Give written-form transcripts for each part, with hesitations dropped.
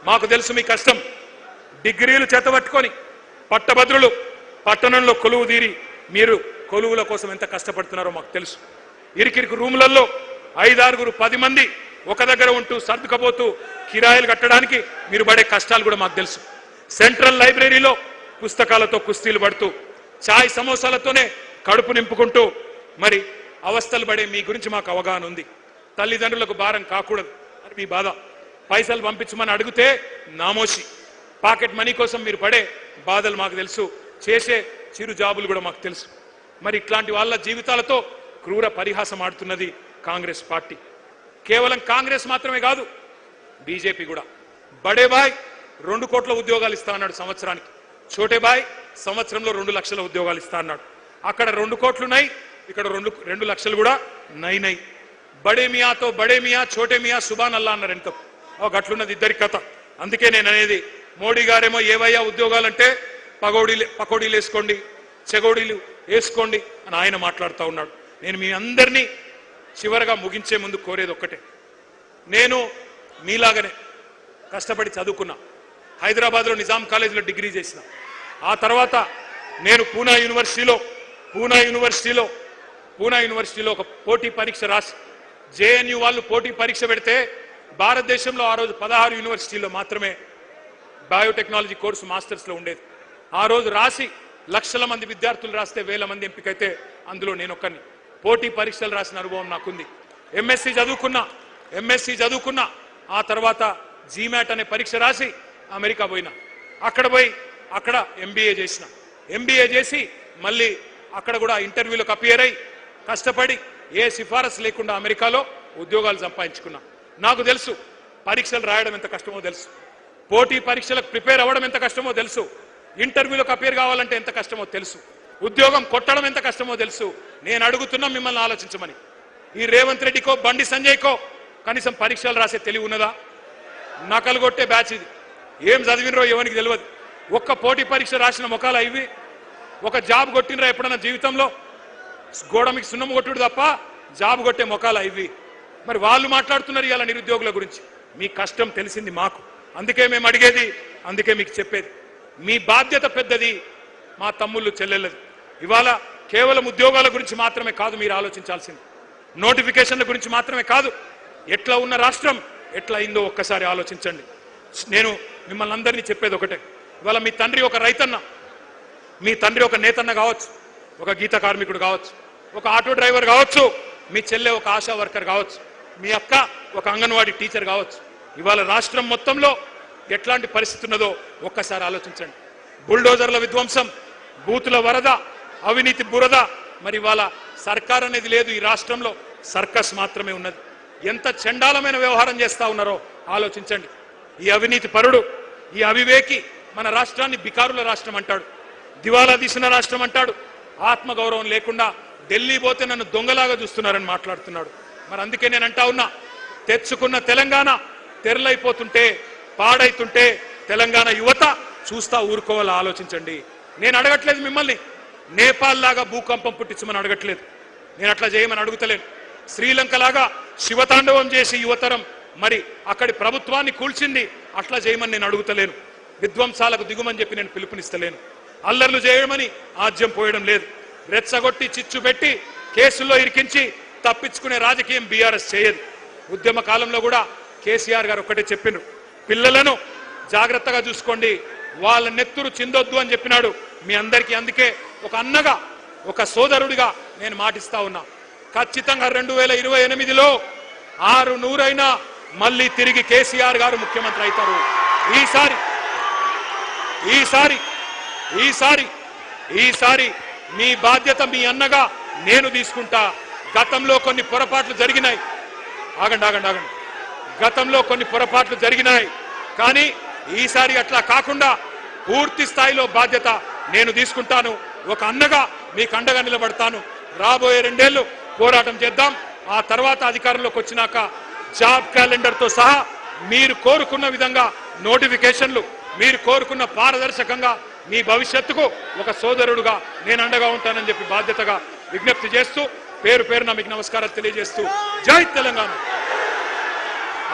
మాకు తెలుసు మీ కష్టం. డిగ్రీలు చేతబట్టుకొని పట్టభద్రులు పట్టణంలో కొలువు తీరి మీరు కొలువుల కోసం ఎంత కష్టపడుతున్నారో మాకు తెలుసు. ఇరికిరికి రూములలో 5-6 10 మంది ఒక దగ్గర ఉంటూ సర్దుకపోతూ కిరాయిలు కట్టడానికి మీరు పడే కష్టాలు కూడా మాకు తెలుసు. సెంట్రల్ లైబ్రరీలో పుస్తకాలతో కుస్తీలు పడుతూ చాయ్ సమోసాలతోనే కడుపు నింపుకుంటూ మరి అవస్థలు పడే మీ గురించి మాకు అవగాహన ఉంది. తల్లిదండ్రులకు భారం కాకూడదు అని మీ బాధ. పైసలు పంపించమని అడిగితే నామోషి. పాకెట్ మనీ కోసం మీరు పడే బాధలు మాకు తెలుసు. చేసే చిరు జాబులు కూడా మాకు తెలుసు. మరి ఇట్లాంటి వాళ్ళ జీవితాలతో క్రూర పరిహాసం ఆడుతున్నది కాంగ్రెస్ పార్టీ. కేవలం కాంగ్రెస్ మాత్రమే కాదు, బీజేపీ కూడా. బడే బాయ్ 2 కోట్ల ఉద్యోగాలు ఇస్తా అన్నాడు సంవత్సరానికి. చోటే బాయ్ సంవత్సరంలో 2 లక్షల ఉద్యోగాలు ఇస్తా అన్నాడు. అక్కడ 2 కోట్లున్నాయి, ఇక్కడ 2 లక్షలు కూడా నై. బడే మియాతో బడే మియా చోటే మియా సుబాన్ అల్లా అన్నారు. ఎంత గట్లున్నది ఇద్దరి కథ. అందుకే నేను అనేది, మోడీ గారేమో ఏవయ్యా ఉద్యోగాలంటే పకోడీలు వేసుకోండి, చెగోడీలు వేసుకోండి అని ఆయన మాట్లాడుతూ ఉన్నాడు. నేను మీ అందరినీ చివరగా ముగించే ముందు కోరేది ఒక్కటే. నేను మీలాగనే కష్టపడి చదువుకున్నా. హైదరాబాద్లో నిజాం కాలేజీలో డిగ్రీ చేసిన. ఆ తర్వాత నేను పూనా యూనివర్సిటీలో ఒక పోటీ పరీక్ష రాసి, జేఎన్యూ వాళ్ళు పోటీ పరీక్ష పెడితే భారతదేశంలో ఆ రోజు 16 యూనివర్సిటీల్లో మాత్రమే బయోటెక్నాలజీ కోర్సు మాస్టర్స్లో ఉండేది. ఆ రోజు రాసి లక్షల మంది విద్యార్థులు రాస్తే 1000 మంది ఎంపికైతే అందులో నేను ఒక్కరిని. పోటీ పరీక్షలు రాసిన అనుభవం నాకుంది. ఎంఎస్సీ చదువుకున్నా. ఆ తర్వాత జీమాట్ అనే పరీక్ష రాసి అమెరికా పోయినా. అక్కడ ఎంబీఏ చేసి మళ్ళీ అక్కడ కూడా ఇంటర్వ్యూలకు అపియర్ అయి కష్టపడి ఏ సిఫారసు లేకుండా అమెరికాలో ఉద్యోగాలు సంపాదించుకున్నా. నాకు తెలుసు పరీక్షలు రాయడం ఎంత కష్టమో తెలుసు, పోటీ పరీక్షలకు ప్రిపేర్ అవ్వడం ఎంత కష్టమో తెలుసు, ఇంటర్వ్యూలకు అపియర్ కావాలంటే ఎంత కష్టమో తెలుసు, ఉద్యోగం కొట్టడం ఎంత కష్టమో తెలుసు. నేను అడుగుతున్నా మిమ్మల్ని ఆలోచించమని. ఈ రేవంత్ రెడ్డికో బండి సంజయ్కో కనీసం పరీక్షలు రాసే తెలివి ఉన్నదా? నకలు కొట్టే బ్యాచ్ ఇది. ఏం చదివినరో ఎవరికి తెలియదు. ఒక్క పోటీ పరీక్ష రాసిన మొఖాలు ఇవి. ఒక జాబ్ కొట్టినరా ఎప్పుడన్నా జీవితంలో? గోడ మీకు సున్నం కొట్టుడు తప్ప జాబ్ కొట్టే మొఖాలు ఇవి. మరి వాళ్ళు మాట్లాడుతున్నారు ఇవాళ నిరుద్యోగుల గురించి. మీ కష్టం తెలిసింది మాకు. అందుకే మేము అడిగేది, అందుకే మీకు చెప్పేది, మీ బాధ్యత పెద్దది, మా తమ్ముళ్ళు చెల్లెళ్ళది. ఇవాళ కేవలం ఉద్యోగాల గురించి మాత్రమే కాదు మీరు ఆలోచించాల్సింది, నోటిఫికేషన్ల గురించి మాత్రమే కాదు. ఎట్లా ఉన్న రాష్ట్రం ఎట్లా అయిందో ఒక్కసారి ఆలోచించండి. నేను మిమ్మల్ని అందరినీ చెప్పేది ఒకటే, ఇవాళ మీ తండ్రి ఒక రైతన్న, మీ తండ్రి ఒక నేతన్న కావచ్చు, ఒక గీత కార్మికుడు కావచ్చు, ఒక ఆటో డ్రైవర్ కావచ్చు, మీ చెల్లె ఒక ఆశా వర్కర్ కావచ్చు, మీ అక్క ఒక అంగన్వాడీ టీచర్ కావచ్చు. ఇవాళ రాష్ట్రం మొత్తంలో ఎట్లాంటి పరిస్థితి ఉన్నదో ఒక్కసారి ఆలోచించండి. బుల్డోజర్ల విధ్వంసం, బూతుల వరద, అవినీతి బురద. మరి ఇవాళ సర్కార్ అనేది లేదు ఈ రాష్ట్రంలో, సర్కస్ మాత్రమే ఉన్నది. ఎంత చండాలమైన వ్యవహారం చేస్తా ఉన్నారో ఆలోచించండి. ఈ అవినీతి పరుడు, ఈ అవివేకి మన రాష్ట్రాన్ని బికారుల రాష్ట్రం అంటాడు, దివాలా తీసిన రాష్ట్రం అంటాడు. ఆత్మగౌరవం లేకుండా ఢిల్లీ పోతే నన్ను దొంగలాగా చూస్తున్నారని మాట్లాడుతున్నాడు. మరి అందుకే నేను అంటా ఉన్నా, తెచ్చుకున్న తెలంగాణ తెరలైపోతుంటే, పాడైతుంటే తెలంగాణ యువత చూస్తా ఊరుకోవాలా ఆలోచించండి. నేను అడగట్లేదు మిమ్మల్ని నేపాల్ లాగా భూకంపం పుట్టించమని అడగట్లేదు, నేను అట్లా చేయమని అడుగుతలేను. శ్రీలంక లాగా శివతాండవం చేసి యువతరం మరి అక్కడి ప్రభుత్వాన్ని కూల్చింది, అట్లా చేయమని నేను అడుగుతలేను. విధ్వంసాలకు దిగుమని చెప్పి నేను పిలుపునిస్తలేను. అల్లర్లు చేయమని ఆజ్యం పోయడం లేదు. రెచ్చగొట్టి చిచ్చు పెట్టి కేసుల్లో ఇరికించి తప్పించుకునే రాజకీయం బీఆర్ఎస్ చేయదు. ఉద్యమ కాలంలో కూడా కేసీఆర్ గారు ఒక్కటే చెప్పిండ్రు, పిల్లలను జాగ్రత్తగా చూసుకోండి, వాళ్ళ నెత్తురు చిందొద్దు అని చెప్పినాడు మీ అందరికీ. అందుకే ఒక అన్నగా, ఒక సోదరుడిగా నేను మాటిస్తా ఉన్నా, ఖచ్చితంగా 2028లో 600 అయినా మళ్ళీ తిరిగి కేసీఆర్ గారు ముఖ్యమంత్రి అవుతారు. ఈసారి మీ బాధ్యత మీ అన్నగా నేను తీసుకుంటా. గతంలో కొన్ని పొరపాట్లు జరిగినాయి, ఆగండి, గతంలో కొన్ని పొరపాట్లు జరిగినాయి, కానీ ఈసారి అట్లా కాకుండా పూర్తి స్థాయిలో బాధ్యత నేను తీసుకుంటాను. ఒక అన్నగా మీకు అండగా నిలబడతాను. రాబోయే 2 ఏళ్లు పోరాటం చేద్దాం. ఆ తర్వాత అధికారంలోకి వచ్చినాక జాబ్ క్యాలెండర్తో సహా మీరు కోరుకున్న విధంగా నోటిఫికేషన్లు, మీరు కోరుకున్న పారదర్శకంగా మీ భవిష్యత్తుకు ఒక సోదరుడుగా నేను అండగా ఉంటానని చెప్పి బాధ్యతగా విజ్ఞప్తి చేస్తూ పేరు పేరున మీకు నమస్కారాలు తెలియజేస్తూ జై తెలంగాణ.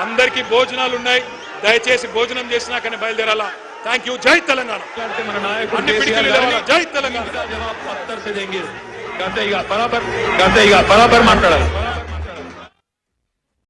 అందరికీ భోజనాలు ఉన్నాయి. దయచేసి భోజనం చేసినాకనే బయలుదేరాలా. Thank you. జై తెలంగాణ. అన్ని పిడికిలు లేవాలా. జై తెలంగాణ. బరాబర్ మాట్లాడాలి.